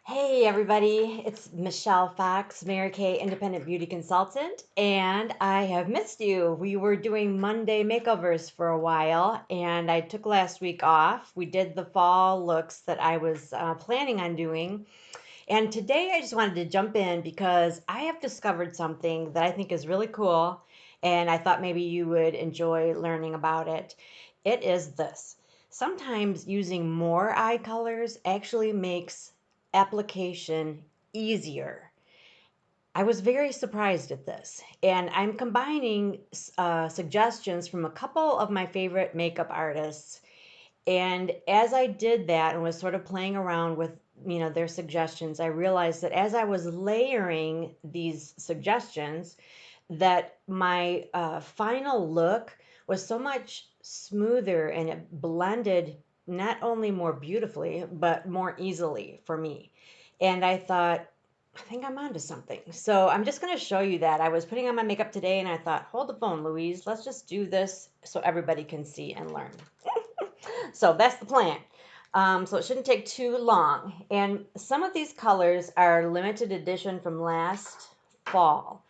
Hey everybody, it's Michelle Fox, Mary Kay Independent Beauty Consultant, and I have missed you. We were doing Monday makeovers for a while, and I took last week off. We did the fall looks that I was planning on doing, and today I just wanted to jump in because I have discovered something that I think is really cool, and I thought maybe you would enjoy learning about it. It is this. Sometimes using more eye colors actually makes application easier. I was very surprised at this, and I'm combining suggestions from a couple of my favorite makeup artists. And as I did that and was sort of playing around with their suggestions, I realized that as I was layering these suggestions, that my final look was so much smoother and it blended not only more beautifully but more easily for me. And I thought, I think I'm onto something. So I'm just going to show you that. I was putting on my makeup today and I thought, hold the phone, Louise. Let's just do this so everybody can see and learn. So that's the plan. So it shouldn't take too long. And some of these colors are limited edition from last fall,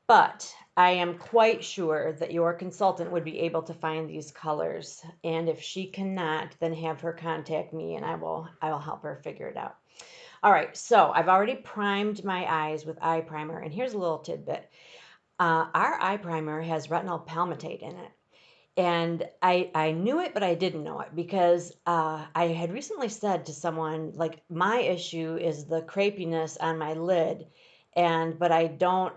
but I am quite sure that your consultant would be able to find these colors. And if she cannot, then have her contact me and I will help her figure it out. All right, so I've already primed my eyes with eye primer, and here's a little tidbit. Our eye primer has retinol palmitate in it. And I knew it, but I didn't know it because I had recently said to someone, like, my issue is the crepiness on my lid, but I don't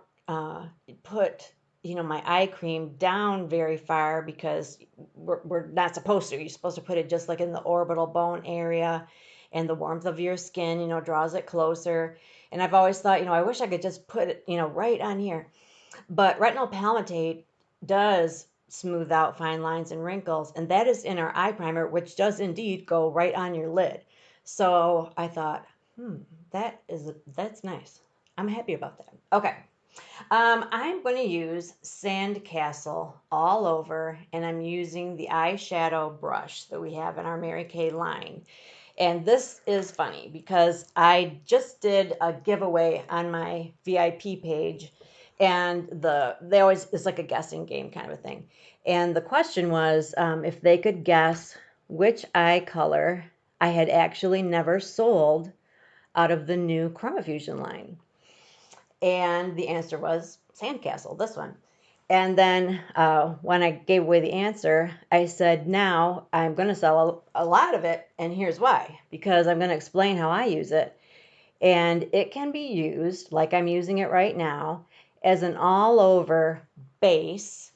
put, my eye cream down very far because we're not supposed to. You're supposed to put it just like in the orbital bone area, and the warmth of your skin, draws it closer. And I've always thought, I wish I could just put it, right on here. But retinol palmitate does smooth out fine lines and wrinkles, and that is in our eye primer, which does indeed go right on your lid. So I thought, that's nice. I'm happy about that. Okay. I'm going to use Sandcastle all over, and I'm using the eyeshadow brush that we have in our Mary Kay line. And this is funny because I just did a giveaway on my VIP page, and they always it's like a guessing game kind of a thing. And the question was if they could guess which eye color I had actually never sold out of the new ChromaFusion line. And the answer was Sandcastle, this one. And then when I gave away the answer, I said, now I'm going to sell a lot of it. And here's why, because I'm going to explain how I use it. And it can be used, like I'm using it right now, as an all over base,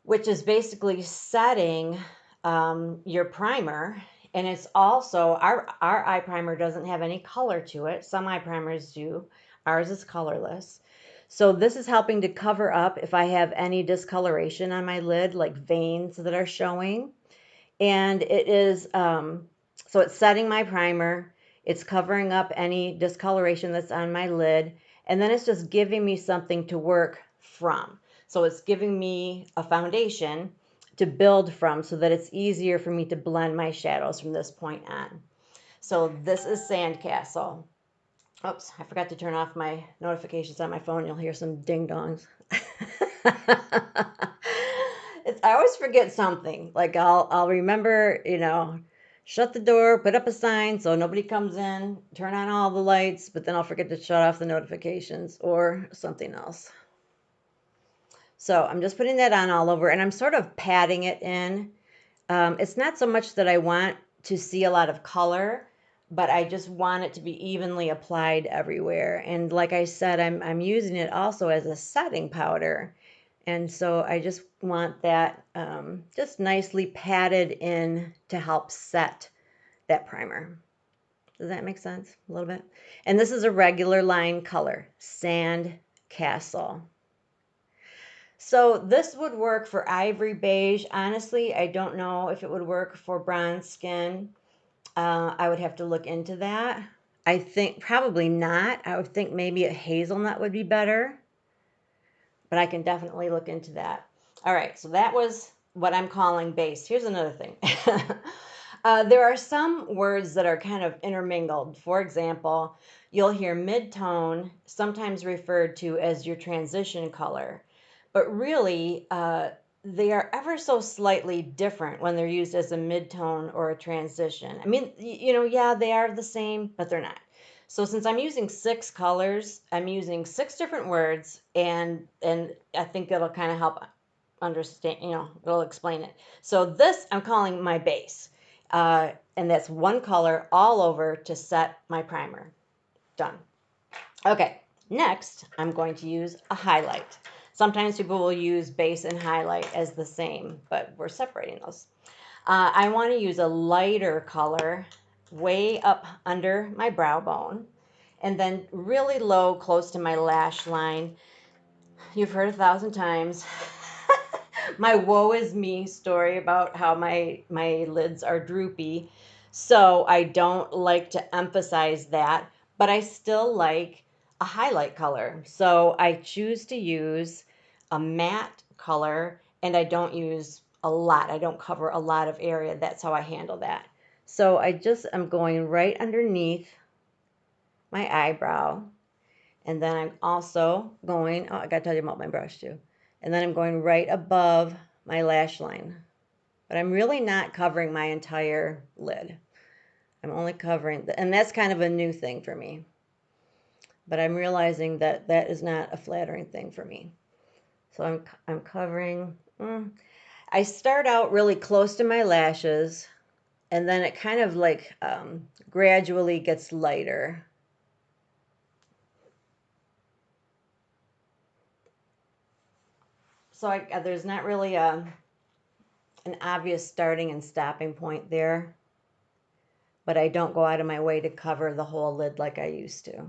which is basically setting your primer. And it's also, our eye primer doesn't have any color to it. Some eye primers do. Ours is colorless. So this is helping to cover up if I have any discoloration on my lid, like veins that are showing. And it is, so it's setting my primer. It's covering up any discoloration that's on my lid. And then it's just giving me something to work from. So it's giving me a foundation to build from so that it's easier for me to blend my shadows from this point on. So this is Sandcastle. Oops, I forgot to turn off my notifications on my phone. You'll hear some ding dongs. I always forget something. Like I'll remember, shut the door, put up a sign so nobody comes in, turn on all the lights, but then I'll forget to shut off the notifications or something else. So I'm just putting that on all over and I'm sort of patting it in. It's not so much that I want to see a lot of color, but I just want it to be evenly applied everywhere. And like I said, I'm using it also as a setting powder. And so I just want that just nicely patted in to help set that primer. Does that make sense? A little bit? And this is a regular line color, Sand Castle. So this would work for ivory beige. Honestly, I don't know if it would work for bronze skin. I would have to look into that. I think probably not. I would think maybe a hazelnut would be better, but I can definitely look into that. All right, so that was what I'm calling base. Here's another thing. There are some words that are kind of intermingled. For example, you'll hear mid-tone sometimes referred to as your transition color, but really they are ever so slightly different when they're used as a mid-tone or a transition. I mean, yeah, they are the same, but they're not. So since I'm using six colors, I'm using six different words, and I think it'll kind of help understand, it'll explain it. So this I'm calling my base. And that's one color all over to set my primer. Done. Okay, next I'm going to use a highlight. Sometimes people will use base and highlight as the same, but we're separating those. I want to use a lighter color way up under my brow bone and then really low close to my lash line. You've heard 1,000 times my woe is me story about how my lids are droopy. So I don't like to emphasize that, but I still like a highlight color. So I choose to use a matte color and I don't use a lot. I don't cover a lot of area. That's how I handle that. So I'm going right underneath my eyebrow, and then I'm also going, oh, I got to tell you about my brush too. And then I'm going right above my lash line. But I'm really not covering my entire lid. I'm only covering, and that's kind of a new thing for me. But I'm realizing that that is not a flattering thing for me. So I'm covering. I start out really close to my lashes, and then it kind of like gradually gets lighter. So there's not really an obvious starting and stopping point there, but I don't go out of my way to cover the whole lid like I used to.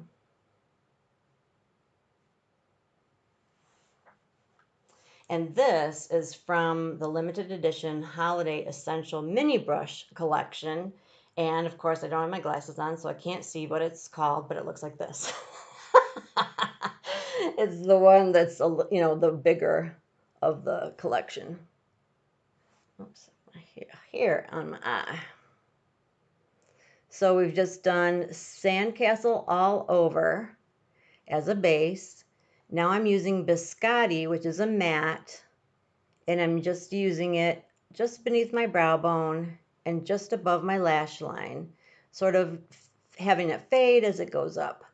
And this is from the limited edition Holiday Essential Mini Brush Collection. And of course, I don't have my glasses on, so I can't see what it's called, but it looks like this. It's the one that's, the bigger of the collection. Oops, here on my eye. So we've just done Sandcastle all over as a base. Now I'm using Biscotti, which is a matte, and I'm just using it just beneath my brow bone and just above my lash line, sort of having it fade as it goes up.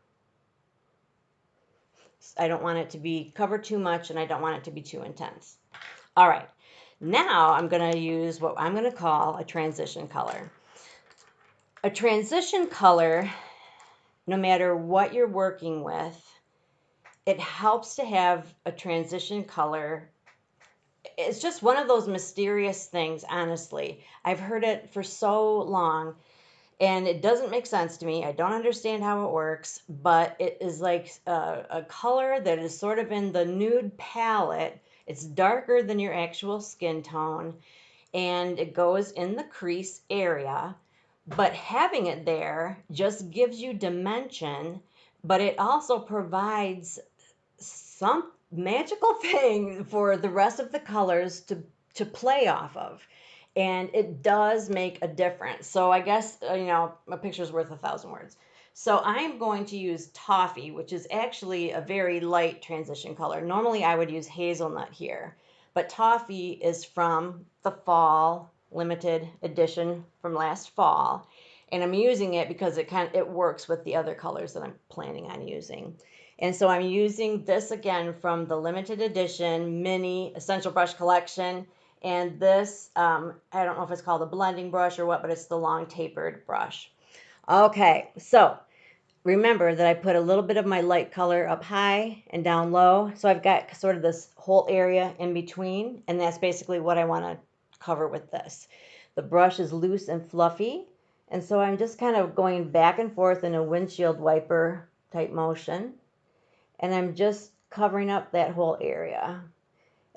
I don't want it to be covered too much, and I don't want it to be too intense. All right, now I'm going to use what I'm going to call a transition color. A transition color, no matter what you're working with, it helps to have a transition color. It's just one of those mysterious things, honestly. I've heard it for so long and it doesn't make sense to me. I don't understand how it works, but it is like a color that is sort of in the nude palette. It's darker than your actual skin tone and it goes in the crease area. But having it there just gives you dimension, but it also provides some magical thing for the rest of the colors to play off of, and it does make a difference. So I guess a picture's worth 1,000 words. So I'm going to use Toffee, which is actually a very light transition color. Normally I would use Hazelnut here, but Toffee is from the fall limited edition from last fall, and I'm using it because it works with the other colors that I'm planning on using. And so I'm using this again from the limited edition mini essential brush collection. And this, I don't know if it's called a blending brush or what, but it's the long tapered brush. Okay, so remember that I put a little bit of my light color up high and down low. So I've got sort of this whole area in between, and that's basically what I want to cover with this. The brush is loose and fluffy, and so I'm just kind of going back and forth in a windshield wiper type motion, and I'm just covering up that whole area.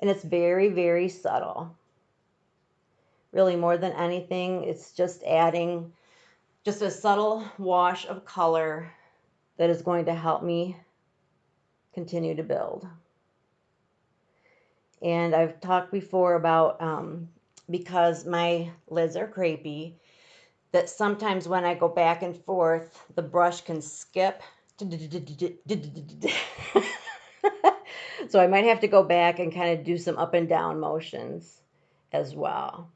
And it's very, very subtle. Really, more than anything, it's just adding just a subtle wash of color that is going to help me continue to build. And I've talked before about because my lids are crepey, that sometimes when I go back and forth, the brush can skip. So I might have to go back and kind of do some up and down motions as well.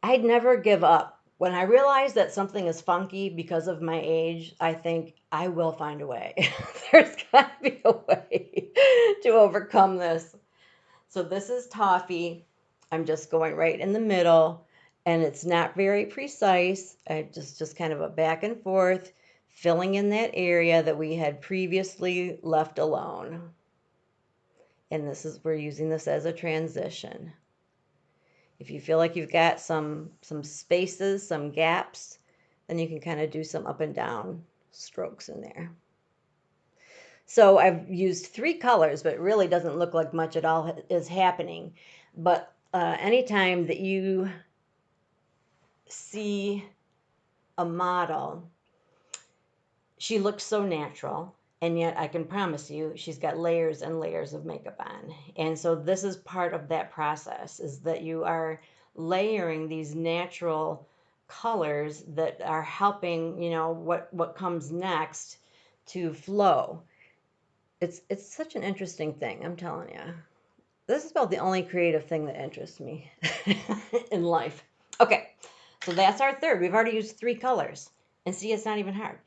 I'd never give up. When I realize that something is funky because of my age, I think I will find a way. There's got to be a way to overcome this. So this is toffee. I'm just going right in the middle, and it's not very precise. I just kind of a back and forth, filling in that area that we had previously left alone. And this is, we're using this as a transition. If you feel like you've got some spaces, some gaps, then you can kind of do some up and down strokes in there. So I've used 3 colors, but it really doesn't look like much at all is happening. But anytime that you see a model, she looks so natural, and yet I can promise you she's got layers and layers of makeup on. And so this is part of that process, is that you are layering these natural colors that are helping, what comes next to flow. It's such an interesting thing, I'm telling you. This is about the only creative thing that interests me in life. Okay, so that's our third. We've already used 3 colors. And see, it's not even hard.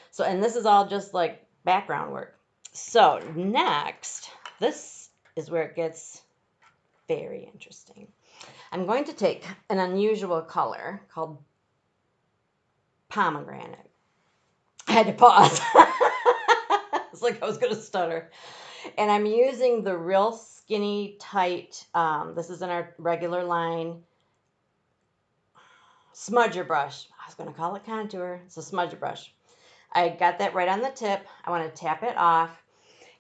So, and this is all just like background work. So next, this is where it gets very interesting. I'm going to take an unusual color called pomegranate. I had to pause. It's like I was going to stutter. And I'm using the Real Skinny Tight, this is in our regular line, smudger brush. I was going to call it contour. It's a smudger brush. I got that right on the tip. I want to tap it off.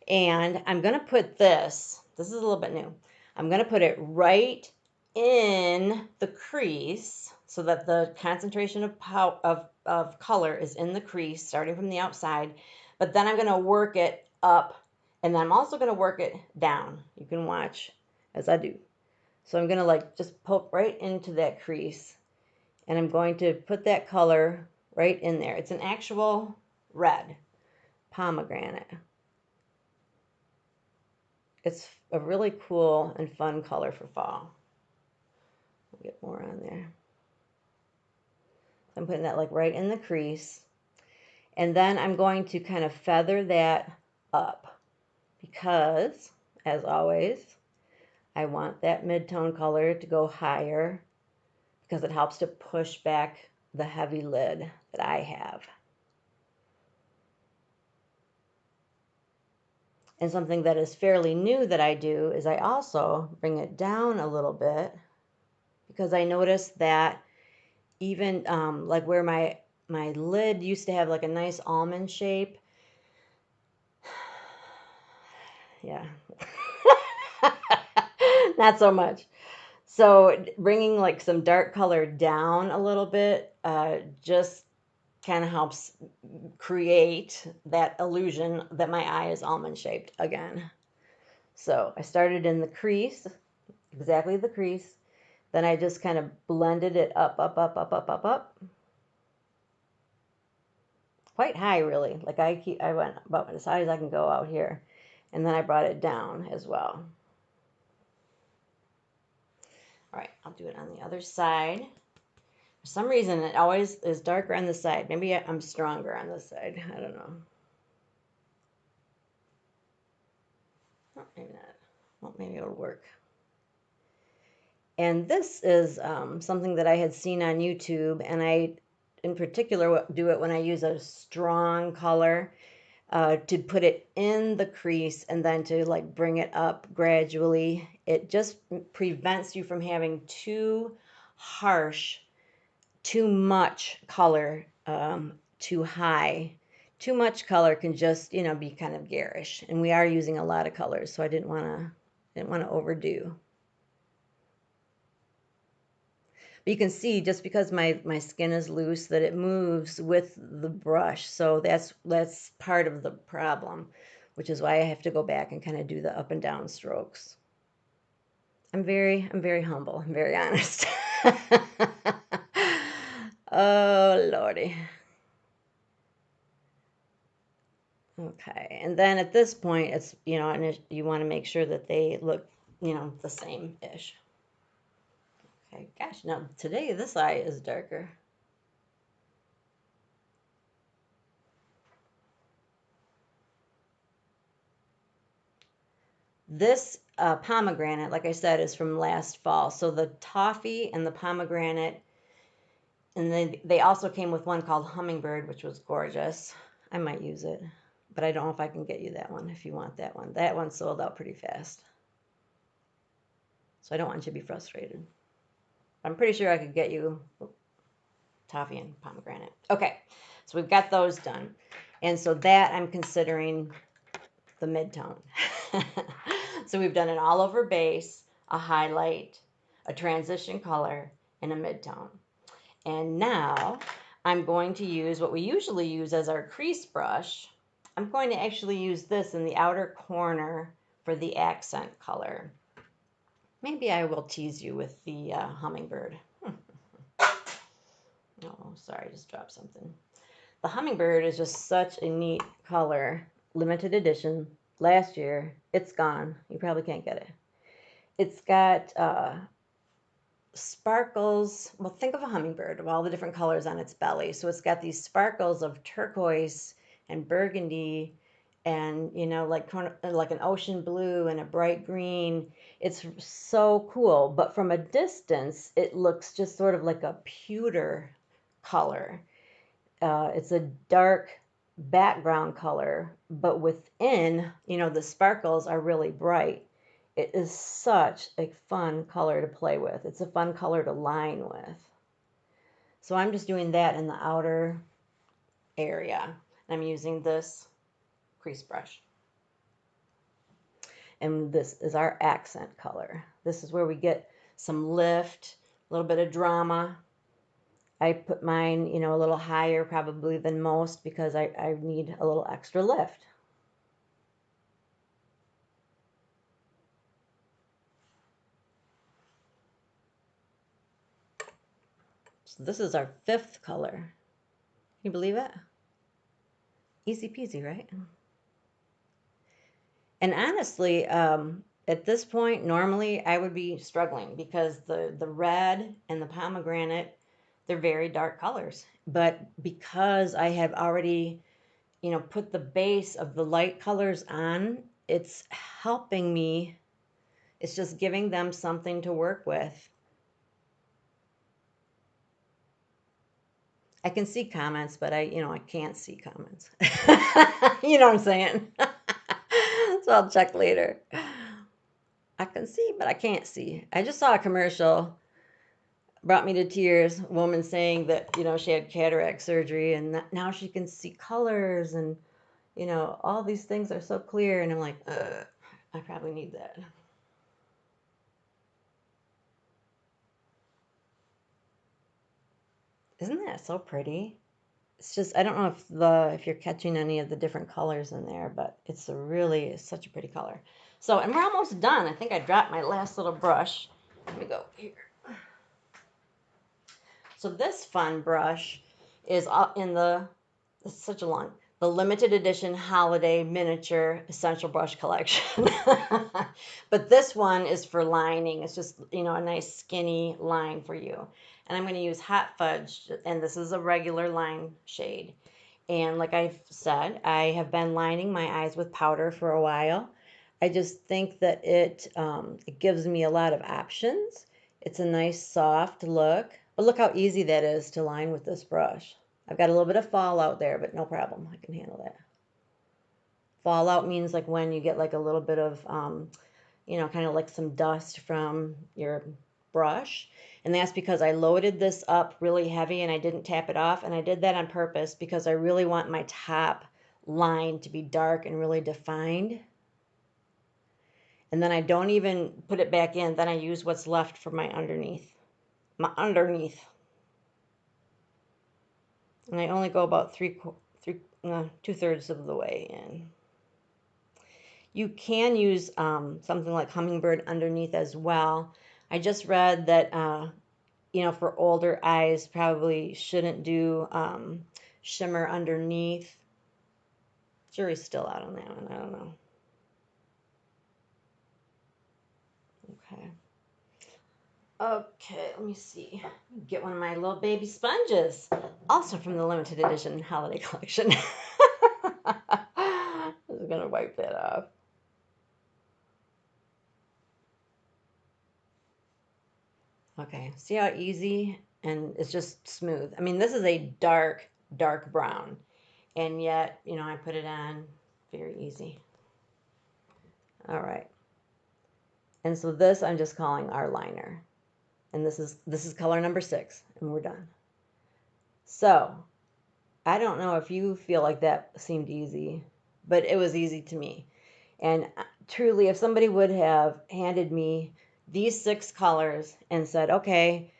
And I'm going to put this is a little bit new. I'm going to put it right in the crease so that the concentration of color is in the crease, starting from the outside. But then I'm going to work it up, and then I'm also going to work it down. You can watch as I do. So I'm going to like just poke right into that crease, and I'm going to put that color right in there. It's an actual red pomegranate. It's a really cool and fun color for fall. I'll get more on there. So I'm putting that like right in the crease. And then I'm going to kind of feather that up because, as always, I want that mid-tone color to go higher because it helps to push back the heavy lid that I have. And something that is fairly new that I do is I also bring it down a little bit because I noticed that even like where my lid used to have like a nice almond shape. Yeah. Not so much. So bringing like some dark color down a little bit just kind of helps create that illusion that my eye is almond shaped again. So I started in the crease, exactly the crease. Then I just kind of blended it up, up, up, up, up, up, up. Quite high, really. Like I went about as high as I can go out here. And then I brought it down as well. All right, I'll do it on the other side. For some reason, it always is darker on this side. Maybe I'm stronger on this side. I don't know. Oh, maybe not. Well, maybe it'll work. And this is something that I had seen on YouTube, and I, in particular, do it when I use a strong color to put it in the crease and then to like bring it up gradually. It just prevents you from having too harsh, too much color, too high. Too much color can just, be kind of garish. And we are using a lot of colors, so I didn't want to overdo. But you can see just because my skin is loose that it moves with the brush. So that's part of the problem, which is why I have to go back and kind of do the up and down strokes. I'm very humble. I'm very honest. Oh, Lordy. Okay, and then at this point, it's, and you want to make sure that they look, the same-ish. Okay, gosh, now today this eye is darker. This pomegranate, like I said, is from last fall. So the toffee and the pomegranate, and then they also came with one called Hummingbird, which was gorgeous. I might use it, but I don't know if I can get you that one if you want that one. That one sold out pretty fast. So I don't want you to be frustrated. I'm pretty sure I could get you toffee and pomegranate. Okay, so we've got those done. And so that I'm considering the mid-tone. So we've done an all-over base, a highlight, a transition color, and a mid-tone. And now I'm going to use what we usually use as our crease brush. I'm going to actually use this in the outer corner for the accent color. Maybe I will tease you with the hummingbird. Oh, sorry, I just dropped something. The hummingbird is just such a neat color. Limited edition. Last year. It's gone. You probably can't get it. It's got sparkles. Well, think of a hummingbird of all the different colors on its belly. So it's got these sparkles of turquoise and burgundy and, like an ocean blue and a bright green. It's so cool. But from a distance, it looks just sort of like a pewter color. It's a dark background color, but within, the sparkles are really bright. It is such a fun color to play with. It's a fun color to line with. So I'm just doing that in the outer area. I'm using this crease brush. And this is our accent color. This is where we get some lift, a little bit of drama. I put mine, a little higher probably than most because I need a little extra lift. So this is our fifth color. Can you believe it? Easy peasy, right? And honestly, at this point, normally I would be struggling because the red and the pomegranate, they're very dark colors. But because I have already, put the base of the light colors on, it's helping me. It's just giving them something to work with. I can see comments, but I can't see comments. You know what I'm saying? So I'll check later. I can see, but I can't see. I just saw a commercial, brought me to tears. A woman saying that, she had cataract surgery and now she can see colors and, all these things are so clear. And I'm like, I probably need that. Isn't that so pretty? It's just, I don't know if you're catching any of the different colors in there, but it's such a pretty color. So, and we're almost done. I think I dropped my last little brush. Let me go here. So this fun brush is in it's such a long, the limited edition holiday miniature essential brush collection. But this one is for lining. It's just, a nice skinny line for you. And I'm going to use Hot Fudge, and this is a regular line shade. And like I've said, I have been lining my eyes with powder for a while. I just think that it gives me a lot of options. It's a nice soft look. But look how easy that is to line with this brush. I've got a little bit of fallout there, but no problem. I can handle that. Fallout means like when you get like a little bit of, kind of like some dust from your brush. And that's because I loaded this up really heavy and I didn't tap it off. And I did that on purpose because I really want my top line to be dark and really defined. And then I don't even put it back in. Then I use what's left for my underneath. And I only go about 2/3 of the way in. You can use something like Hummingbird underneath as well. I just read that for older eyes, probably shouldn't do shimmer underneath. Jury's still out on that one. I don't know. Okay. Okay, let me see. Get one of my little baby sponges, also from the limited edition holiday collection. I was gonna wipe that off. Okay, see how easy and it's just smooth. I mean, this is a dark, dark brown, and yet, I put it on very easy. All right, and so this I'm just calling our liner, and this is color number 6, and we're done. So I don't know if you feel like that seemed easy, but it was easy to me. And truly, if somebody would have handed me these 6 colors and said, okay,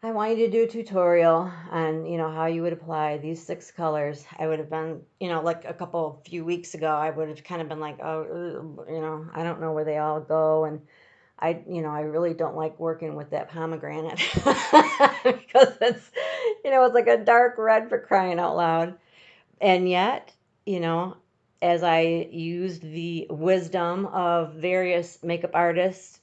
I want you to do a tutorial on, how you would apply these 6 colors, I would have been, like a few weeks ago, I would have kind of been like, oh, I don't know where they all go. And I really don't like working with that pomegranate because it's like a dark red, for crying out loud. And yet, you know, as I used the wisdom of various makeup artists,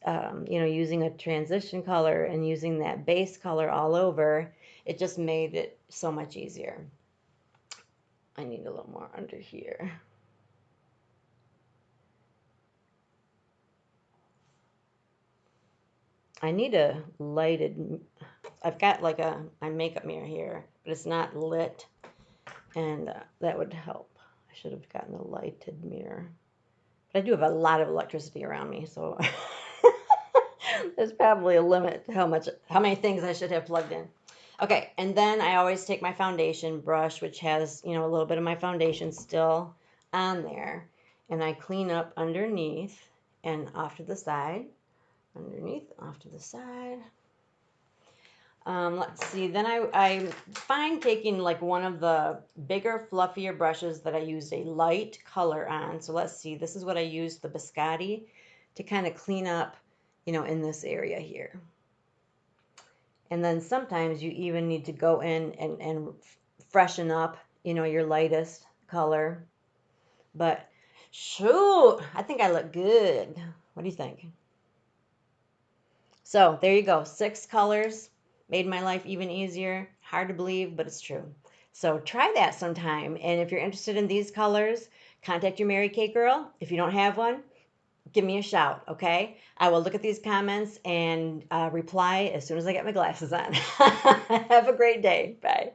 using a transition color and using that base color all over, it just made it so much easier. I need a little more under here. I need a lighted, I've got like my makeup mirror here, but it's not lit, and that would help. I should have gotten a lighted mirror. But I do have a lot of electricity around me, so there's probably a limit to how many things I should have plugged in. Okay, and then I always take my foundation brush, which has, a little bit of my foundation still on there, and I clean up underneath and off to the side, underneath, off to the side. Let's see, then I find taking like one of the bigger, fluffier brushes that I used a light color on. So let's see, this is what I used, the Biscotti, to kind of clean up, in this area here. And then sometimes you even need to go in and freshen up, your lightest color. But shoot, I think I look good. What do you think? So there you go, 6 colors. Made my life even easier. Hard to believe, but it's true. So try that sometime. And if you're interested in these colors, contact your Mary Kay girl. If you don't have one, give me a shout, okay? I will look at these comments and reply as soon as I get my glasses on. Have a great day. Bye.